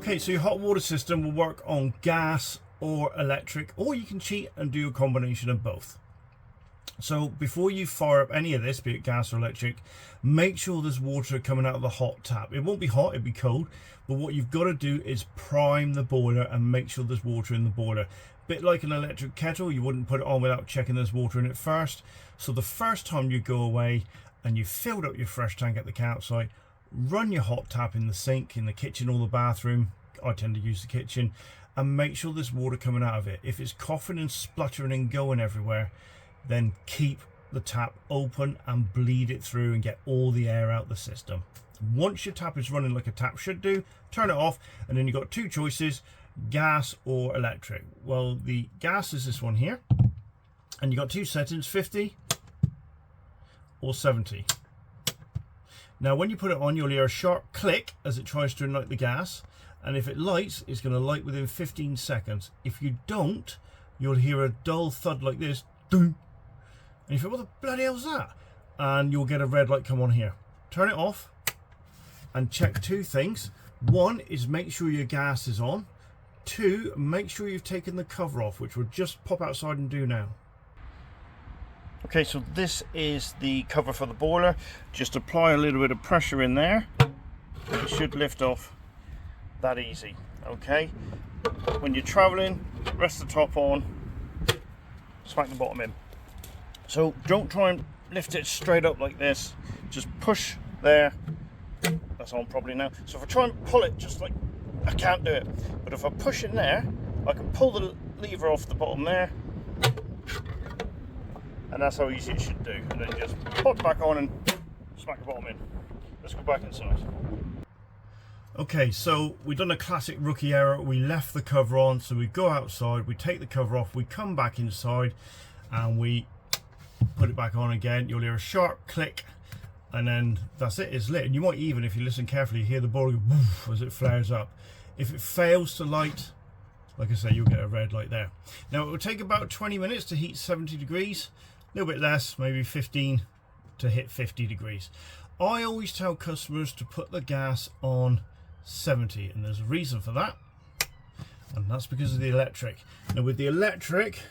Okay, so your hot water system will work on gas or electric, or you can cheat and do a combination of both. So before you fire up any of this, be it gas or electric, make sure there's water coming out of the hot tap. It won't be hot, it'll be cold, but what you've got to do is prime the boiler and make sure there's water in the boiler. Bit like an electric kettle, you wouldn't put it on without checking there's water in it first. So the first time you go away and you've filled up your fresh tank at the campsite, run your hot tap in the sink, in the kitchen or the bathroom. I tend to use the kitchen, and make sure there's water coming out of it. If it's coughing and spluttering and going everywhere, then keep the tap open and bleed it through and get all the air out the system. Once your tap is running like a tap should do, turn it off, and then you've got two choices, gas or electric. Well, the gas is this one here, and you've got two settings, 50 or 70. Now when you put it on, you'll hear a sharp click as it tries to ignite the gas, and if it lights, it's going to light within 15 seconds. If you don't, you'll hear a dull thud like this, doom. And you think, what the bloody hell's that? And you'll get a red light come on here. Turn it off and check two things. One is make sure your gas is on. Two, make sure you've taken the cover off, which we'll just pop outside and do now. Okay, so this is the cover for the boiler. Just apply a little bit of pressure in there. It should lift off that easy. Okay, when you're traveling, rest the top on, smack the bottom in. So don't try and lift it straight up like this, just push there. That's on probably now. So if I try and pull it just like, I can't do it, but if I push in there, I can pull the lever off the bottom there, and that's how easy it should do. And then just pop it back on and smack the bottom in. Let's go back inside. Okay, so we've done a classic rookie error. We left the cover on, so we go outside, we take the cover off, we come back inside, and we put it back on again. You'll hear a sharp click, and then that's it, it's lit. And you might even, if you listen carefully, hear the boiler go woof as it flares up. If it fails to light, like I say, you'll get a red light there. Now it will take about 20 minutes to heat 70 degrees, a little bit less, maybe 15 to hit 50 degrees. I always tell customers to put the gas on 70, and there's a reason for that, and that's because of the electric. Now with the electric,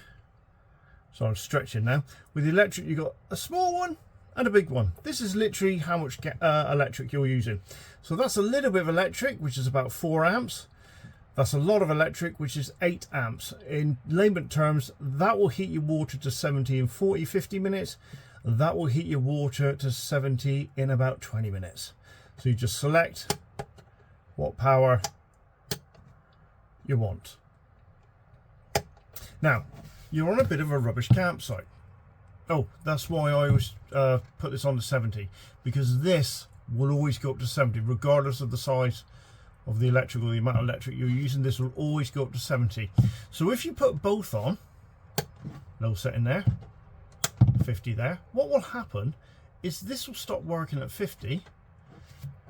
so I'm stretching now, with the electric you've got a small one and a big one. This is literally how much electric you're using. So that's a little bit of electric, which is about 4 amps. That's a lot of electric, which is 8 amps. In layman terms, that will heat your water to 70 in 40-50 minutes. That will heat your water to 70 in about 20 minutes. So you just select what power you want. Now, you're on a bit of a rubbish campsite. Oh, that's why I always put this on to 70, because this will always go up to 70 regardless of the size of the electric or the amount of electric you're using. This will always go up to 70. So if you put both on, low setting there, 50 there, what will happen is this will stop working at 50,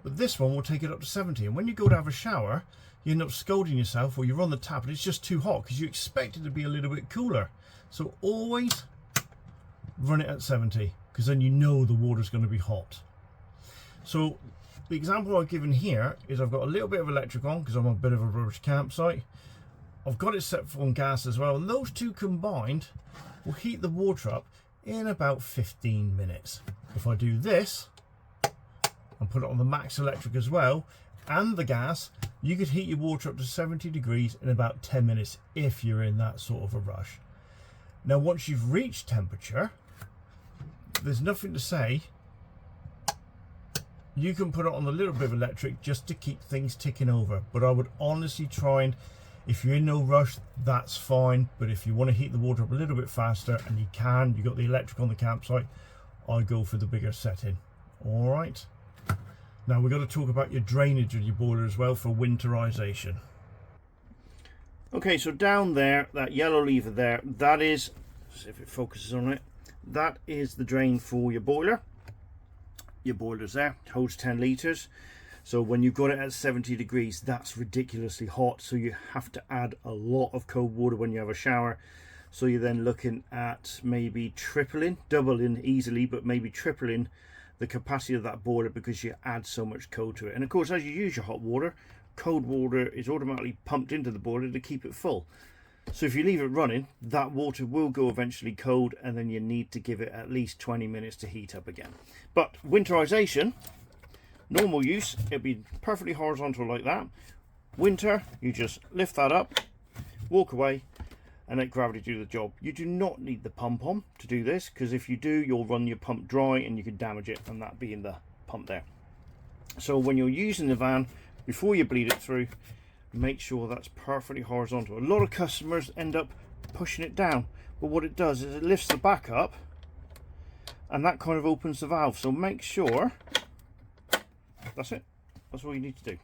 but this one will take it up to 70. And when you go to have a shower, you end up scolding yourself, or you're on the tap and it's just too hot because you expect it to be a little bit cooler. So always run it at 70, because then you know the water's going to be hot. So the example I've given here is I've got a little bit of electric on because I'm on a bit of a rubbish campsite. I've got it set on gas as well, and those two combined will heat the water up in about 15 minutes. If I do this and put it on the max electric as well and the gas, you could heat your water up to 70 degrees in about 10 minutes if you're in that sort of a rush. Now once you've reached temperature, there's nothing to say. You can put it on a little bit of electric just to keep things ticking over, but I would honestly try, and if you're in no rush, that's fine. But if you want to heat the water up a little bit faster, and you can, you've got the electric on the campsite, I go for the bigger setting. All right. Now we've got to talk about your drainage of your boiler as well for winterization. Okay, so down there, that yellow lever there, that is, see if it focuses on it, that is the drain for your boiler. Your boiler's there, it holds 10 litres. So when you've got it at 70 degrees, that's ridiculously hot. So you have to add a lot of cold water when you have a shower. So you're then looking at maybe tripling, doubling easily, but maybe tripling the capacity of that boiler because you add so much cold to it. And of course, as you use your hot water, cold water is automatically pumped into the boiler to keep it full. So if you leave it running, that water will go eventually cold, and then you need to give it at least 20 minutes to heat up again. But winterization, normal use, it'll be perfectly horizontal like that. Winter, you just lift that up, walk away, and let gravity do the job. You do not need the pump on to do this, because if you do, you'll run your pump dry and you could damage it, and that being the pump there. So when you're using the van, before you bleed it through, make sure that's perfectly horizontal. A lot of customers end up pushing it down, but what it does is it lifts the back up, and that kind of opens the valve. So make sure, that's it, that's all you need to do.